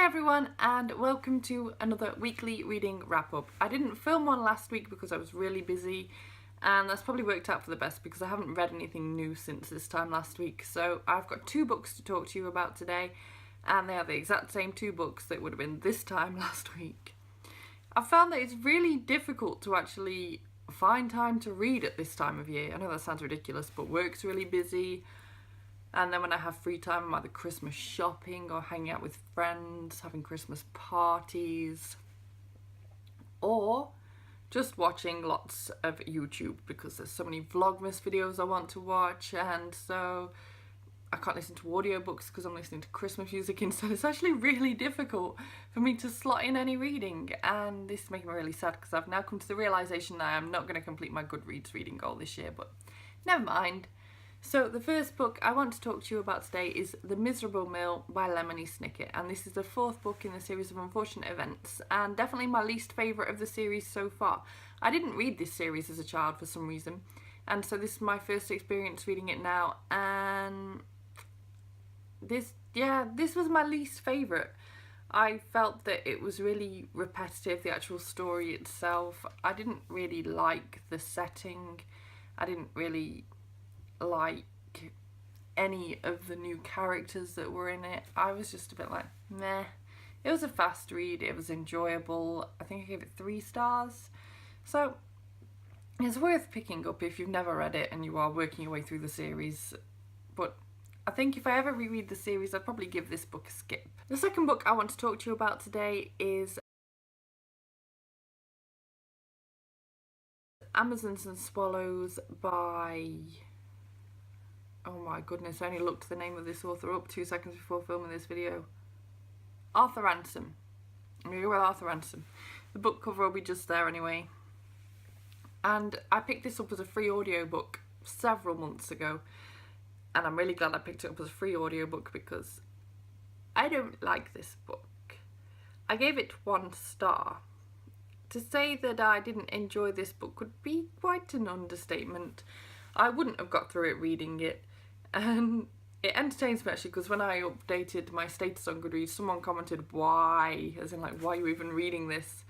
everyone, and welcome to another weekly reading wrap up. I didn't film one last week because I was really busy, and that's probably worked out for the best because I haven't read anything new since this time last week. So I've got two books to talk to you about today, and they are the exact same two books that would have been this time last week. I found that it's really difficult to actually find time to read at this time of year. I know that sounds ridiculous, but work's really busy. And then when I have free time, I'm either Christmas shopping or hanging out with friends, having Christmas parties, or just watching lots of YouTube because there's so many Vlogmas videos I want to watch, and so I can't listen to audiobooks because I'm listening to Christmas music instead. It's actually really difficult for me to slot in any reading, and this is making me really sad because I've now come to the realisation that I'm not going to complete my Goodreads reading goal this year, but never mind. So the first book I want to talk to you about today is The Miserable Mill by Lemony Snicket, and this is the fourth book in the series of unfortunate events, and definitely my least favourite of the series so far. I didn't read this series as a child for some reason, and so this is my first experience reading it now, and this was my least favourite. I felt that it was really repetitive, the actual story itself. I didn't really like the setting. I didn't really like any of the new characters that were in it. I was just a bit like, meh. It was a fast read, it was enjoyable. I think I gave it 3 stars. So it's worth picking up if you've never read it and you are working your way through the series. But I think if I ever reread the series, I'd probably give this book a skip. The second book I want to talk to you about today is Amazons and Swallows by... oh my goodness, I only looked the name of this author up 2 seconds before filming this video. Arthur Ransom. I'm going to go with Arthur Ransom. The book cover will be just there anyway. And I picked this up as a free audiobook several months ago. And I'm really glad I picked it up as a free audiobook because I don't like this book. I gave it 1 star. To say that I didn't enjoy this book would be quite an understatement. I wouldn't have got through it reading it. And it entertains me actually because when I updated my status on Goodreads, someone commented why, as in like, why are you even reading this?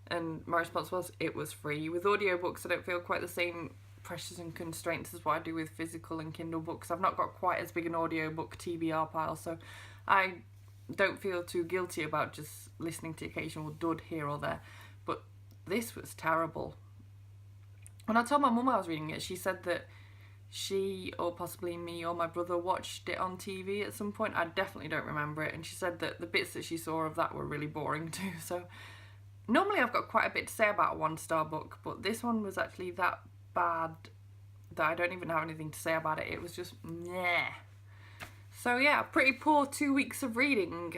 And my response was, it was free. With audiobooks I don't feel quite the same pressures and constraints as what I do with physical and Kindle books. I've not got quite as big an audiobook TBR pile, so I don't feel too guilty about just listening to occasional dud here or there. But this was terrible. When I told my mum I was reading it, she said that she, or possibly me or my brother, watched it on TV at some point. I definitely don't remember it, and she said that the bits that she saw of that were really boring too. So normally I've got quite a bit to say about a 1-star book, but this one was actually that bad that I don't even have anything to say about it. It was just meh. So yeah, pretty poor 2 weeks of reading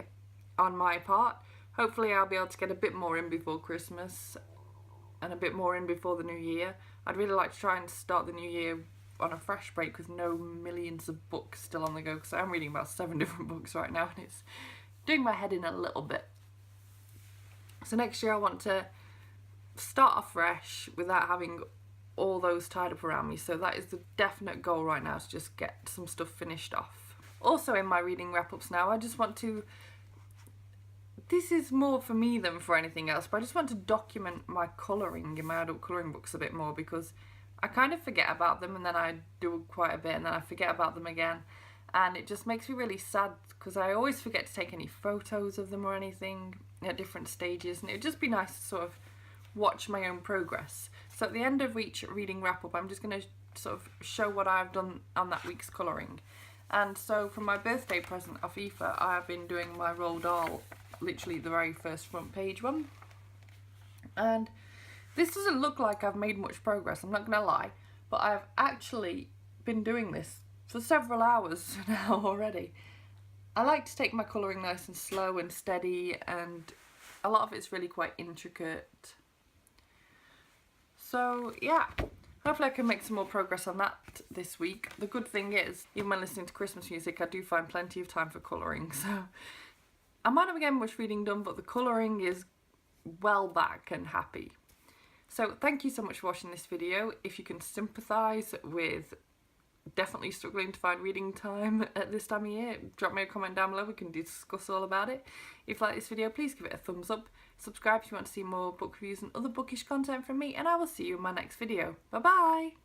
on my part. Hopefully I'll be able to get a bit more in before Christmas and a bit more in before the new year. I'd really like to try and start the new year on a fresh break with no millions of books still on the go, because I'm reading about 7 different books right now and it's doing my head in a little bit. So next year I want to start off fresh without having all those tied up around me, so that is the definite goal right now, to just get some stuff finished off. Also in my reading wrap-ups now, I just want to, this is more for me than for anything else, but I just want to document my colouring in my adult colouring books a bit more, because I kind of forget about them and then I do quite a bit and then I forget about them again, and it just makes me really sad because I always forget to take any photos of them or anything at different stages, and it would just be nice to sort of watch my own progress. So at the end of each reading wrap up, I'm just going to sort of show what I've done on that week's colouring. And so for my birthday present off Aoife, I have been doing my Roald Dahl, literally the very first front page one. And this doesn't look like I've made much progress, I'm not going to lie, but I've actually been doing this for several hours now already. I like to take my colouring nice and slow and steady, and a lot of it's really quite intricate. So yeah, hopefully I can make some more progress on that this week. The good thing is, even when listening to Christmas music, I do find plenty of time for colouring, so I might not get much reading done, but the colouring is well back and happy. So thank you so much for watching this video. If you can sympathise with definitely struggling to find reading time at this time of year, drop me a comment down below, we can discuss all about it. If you like this video, please give it a thumbs up, subscribe if you want to see more book reviews and other bookish content from me, and I will see you in my next video. Bye bye!